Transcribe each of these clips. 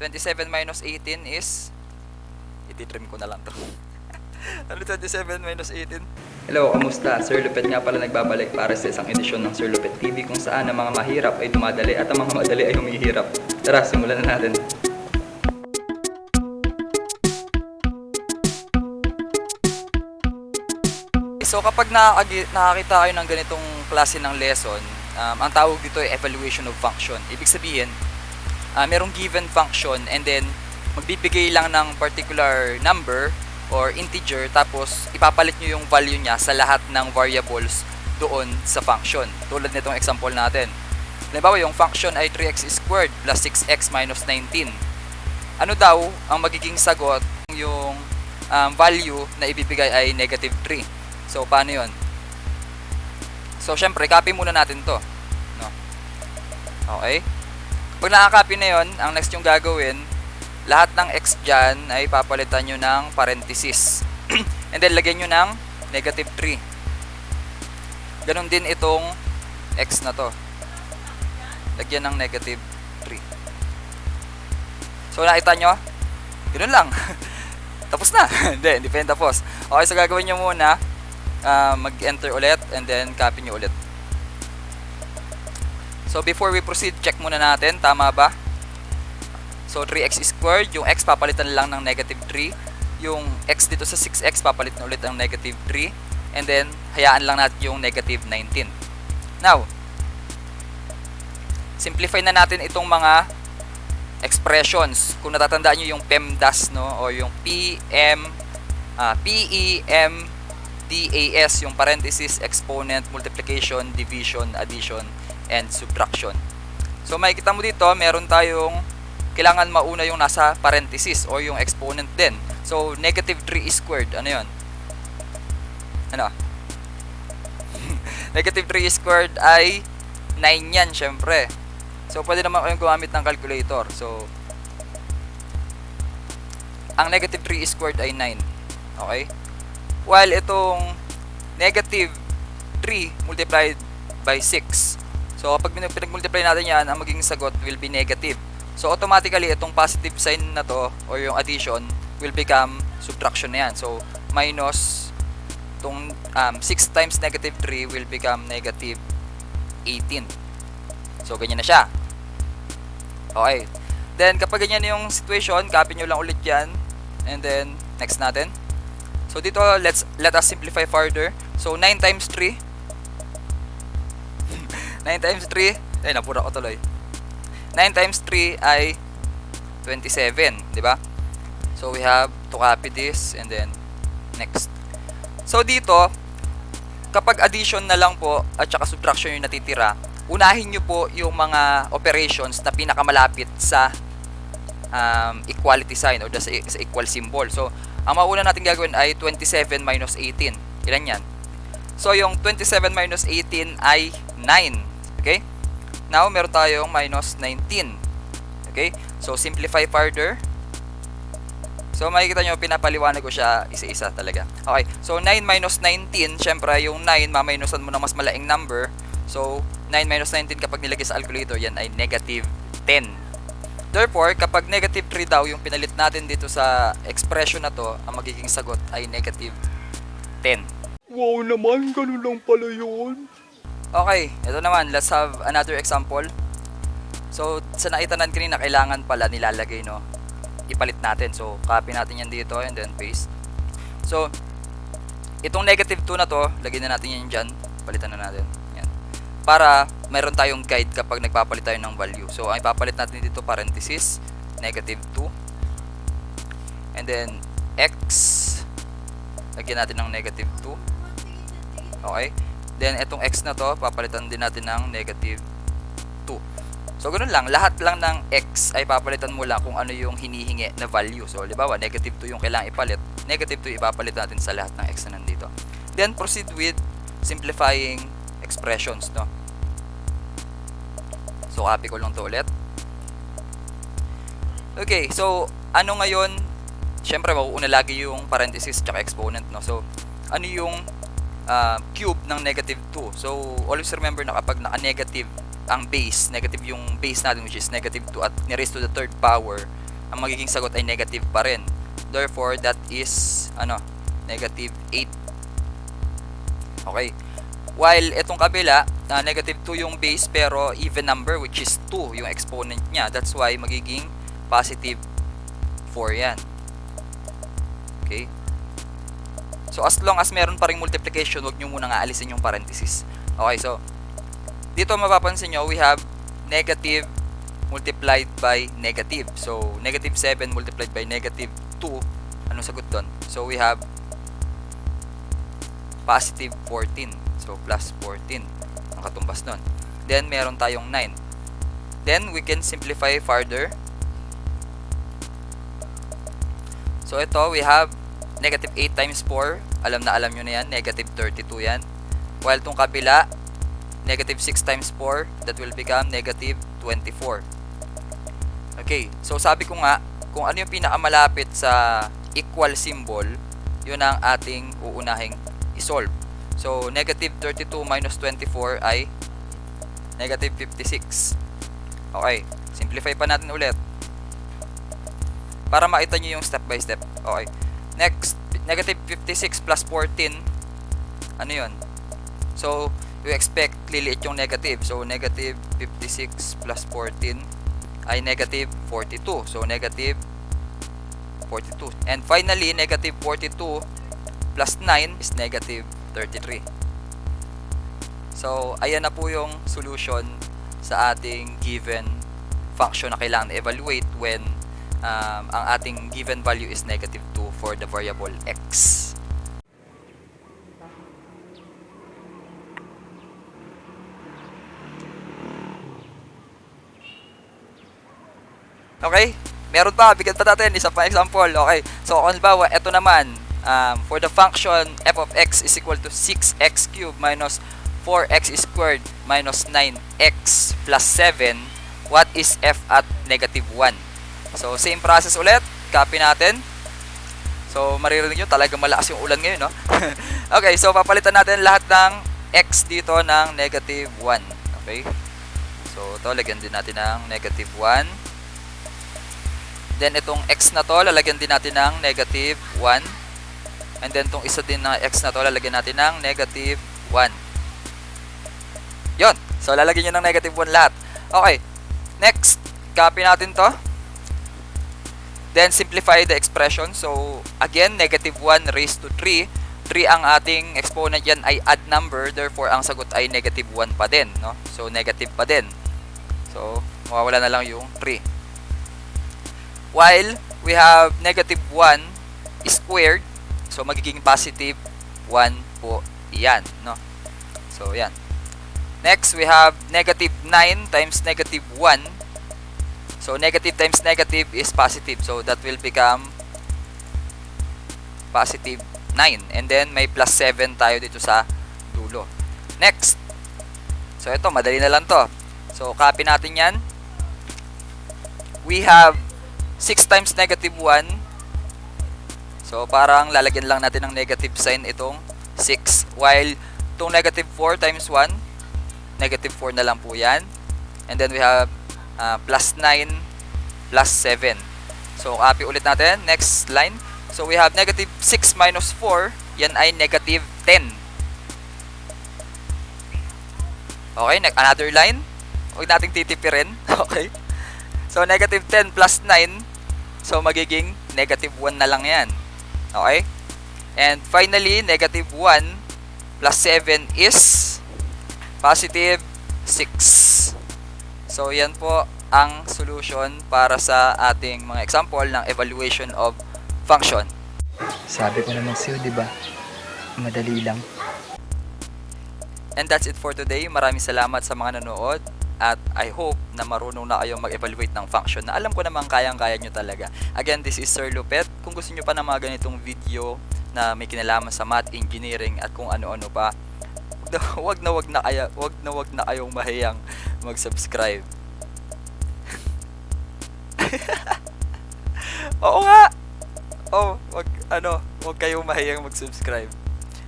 27 minus 18 is, ititrim ko na lang to. Ano 27 minus 18? Hello, kamusta? Sir Lupet nga pala nagbabalik para sa isang edisyon ng Sir Lupet TV kung saan ang mga mahirap ay dumadali at ang mga madali ay humihirap. Tara, simulan na natin. So kapag nakakita kayo ng ganitong klase ng lesson, ang tawag dito ay evaluation of function. Ibig sabihin, merong given function and then magbibigay lang ng particular number or integer tapos ipapalit nyo yung value niya sa lahat ng variables doon sa function. Tulad nitong example natin. Halimbawa, yung function ay 3x squared plus 6x minus 19. Ano daw ang magiging sagot yung value na ibibigay ay negative 3? So, paano yun? So, syempre, copy muna natin to. No? Okay? Pag nakakopy na yun, ang next yung gagawin, lahat ng x dyan ay papalitan nyo ng parenthesis. And then, lagyan nyo ng negative 3. Ganon din itong x na to. Lagyan ng negative 3. So, nakita nyo? Ganon lang. Tapos na. Hindi pa yun tapos. Okay, so gagawin nyo muna, mag-enter ulit and then copy nyo ulit. So before we proceed, check muna natin, tama ba? So 3x squared, yung x papalitan lang ng negative 3. Yung x dito sa 6x papalitan ulit ng negative 3. And then, hayaan lang natin yung negative 19. Now, simplify na natin itong mga expressions. Kung natatandaan nyo yung PEMDAS, no? O yung DAS, yung parenthesis, exponent, multiplication, division, addition, and subtraction. So makikita mo dito, meron tayong kailangan mauna yung nasa parenthesis or yung exponent din. So negative 3 squared, ano yun? Ano? Negative 3 squared ay 9 yan, syempre. So pwede naman kayong gumamit ng calculator. So ang negative 3 squared ay 9. Okay? While itong negative 3 multiplied by 6. So, pag pinag-multiply natin yan, ang magiging sagot will be negative. So, automatically, itong positive sign na to, or yung addition, will become subtraction na yan. So, minus, itong 6 times negative 3 will become negative 18. So, ganyan na siya. Okay. Then, kapag ganyan yung situation, copy nyo lang ulit yan. And then, next natin. So dito, let us simplify further. So 9 times 3. 9 times 3, ay napura ko tuloy. 9 times 3 ay 27, di ba? So we have to copy this and then next. So dito, kapag addition na lang po at saka subtraction yung natitira, unahin nyo po yung mga operations na pinakamalapit sa equality sign or sa equal symbol. So ang mauna natin gagawin ay 27 minus 18. Ilan yan? So, yung 27 minus 18 ay 9. Okay? Now, meron tayong minus 19. Okay? So, simplify further. So, makikita nyo, pinapaliwanag ko siya isa-isa talaga. Okay. So, 9 minus 19, syempre, yung 9, maminusan mo ng mas malaking number. So, 9 minus 19 kapag nilagay sa calculator, yan ay negative 10. Therefore, kapag negative 3 daw yung pinalit natin dito sa expression na to, ang magiging sagot ay negative 10. Wow naman, ganun lang pala yun. Okay, ito naman, let's have another example. So, sa nakita natin kanina, kailangan pala nilalagay, no? Ipalit natin. So, copy natin yan dito and then paste. So, itong negative 2 na to, lagyan na natin yan dyan. Palitan na natin. Yan. Para mayroon tayong guide kapag nagpapalit tayo ng value. So, ang ipapalit natin dito, parenthesis, negative 2. And then, x, lagyan natin ng negative 2. Okay? Then, itong x na to, papalitan din natin ng negative 2. So, ganun lang. Lahat lang ng x ay papalitan mo lang kung ano yung hinihingi na value. So, halimbawa, negative 2 yung kailangan ipalit. Negative 2 ipapalit natin sa lahat ng x na nandito. Then, proceed with simplifying expressions, no? So, copy ko lang to ulit. Okay, so, ano ngayon? Siyempre, mauuna lagi yung parenthesis tsaka exponent, no? So, ano yung cube ng negative 2? So, always remember na kapag naka-negative ang base, negative yung base natin which is negative 2 at ni-raise to the third power, ang magiging sagot ay negative pa rin. Therefore, that is negative 8. Okay. While itong kabila, negative 2 yung base pero even number which is 2 yung exponent niya. That's why magiging positive 4 yan. Okay. So as long as meron pa ring multiplication, wag nyo muna nga alisin yung parenthesis. Okay, so dito mapapansin nyo, we have negative multiplied by negative. So negative 7 multiplied by negative 2. Anong sagot doon? So we have positive 14. So plus 14 ang katumbas nun. Then meron tayong 9. Then we can simplify further. So ito we have negative 8 times 4. Alam nyo na yan, negative 32 yan. While itong kabila, negative 6 times 4, that will become negative 24. Okay, so sabi ko nga, kung ano yung pinakamalapit sa equal symbol, yun ang ating uunahing isolve. So, negative 32 minus 24 ay negative 56. Okay, simplify pa natin ulit para makita nyo yung step by step. Okay, next, negative 56 plus 14, ano yun? So, you expect liliit yung negative. So, negative 56 plus 14 ay negative 42. So, negative 42. And finally, negative 42 plus 9 is negative 33. So, ayan na po yung solution sa ating given function na kailangan evaluate when ang ating given value is negative 2 for the variable x. Okay? Meron pa, bigyan pa natin isa pa example. Okay, so kung halimbawa, ito naman, for the function f of x is equal to 6x cubed minus 4x squared minus 9x plus 7, what is f at negative 1? So, same process ulit. Copy natin. So, maririnig nyo, talagang malakas yung ulan ngayon, no? Okay, so papalitan natin lahat ng x dito ng negative 1. Okay? So, ito, lagyan din natin ng negative 1. Then, itong x na to, lalagyan din natin ng negative 1. And then, itong isa din na x na to, lalagyan natin ng negative 1. Yon. So, lalagyan nyo ng negative 1 lahat. Okay. Next, copy natin to. Then, simplify the expression. So, again, negative 1 raised to 3. 3 ang ating exponent yan ay odd number. Therefore, ang sagot ay negative 1 pa din. No? So, negative pa din. So, mawawala na lang yung 3. While we have negative 1 squared, so magiging positive 1 po yan. No? So, yan. Next, we have negative 9 times negative 1. So, negative times negative is positive. So, that will become positive 9. And then, may plus 7 tayo dito sa dulo. Next. So, ito, madali na lang to. So, copy natin yan. We have 6 times negative 1. So, parang lalagyan lang natin ng negative sign itong 6. While itong negative 4 times 1, negative 4 na lang po yan. And then, we have plus 9 plus 7. So, copy ulit natin. Next line. So, we have negative 6 minus 4. Yan ay negative 10. Okay, another line. Huwag nating titipirin. Okay. So, negative 10 plus 9. So, magiging negative 1 na lang yan. Okay. And finally, negative 1 plus 7 is positive 6. So, yan po ang solution para sa ating mga example ng evaluation of function. Sabi ko naman sa'yo, di ba? Madali lang. And that's it for today. Maraming salamat sa mga nanood. At I hope na marunong na kayong mag-evaluate ng function na alam ko namang kayang-kaya nyo talaga. Again, this is Sir Lupet. Kung gusto nyo pa ng mga ganitong video na may kinalaman sa math, engineering at kung ano-ano pa, wag na kayong mahiyang mag-subscribe. Oo nga. Wag kayong mahiyang mag-subscribe.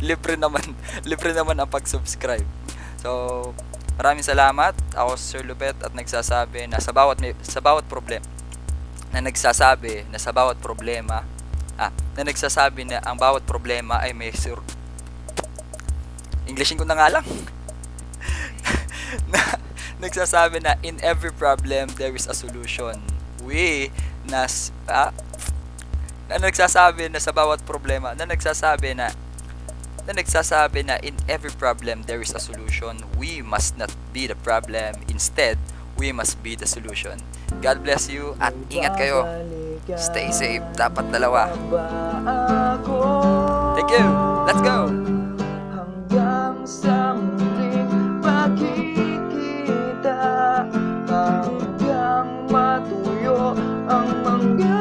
Libre naman ang pag-subscribe. So, maraming salamat. Ako Sir Lupet at nagsasabi na sa bawat na nagsasabi na sa bawat problema, na nagsasabi na ang bawat problema ay may Englishin ko na nga lang. Na nagsasabi na in every problem there is a solution. Na nagsasabi na sa bawat problema, na nagsasabi na in every problem there is a solution. We must not be the problem. Instead, we must be the solution. God bless you at ingat kayo. Stay safe. Dapat dalawa. Thank you. Let's go. Hanggang sa muling pagkikita, hanggang matuyo ang mga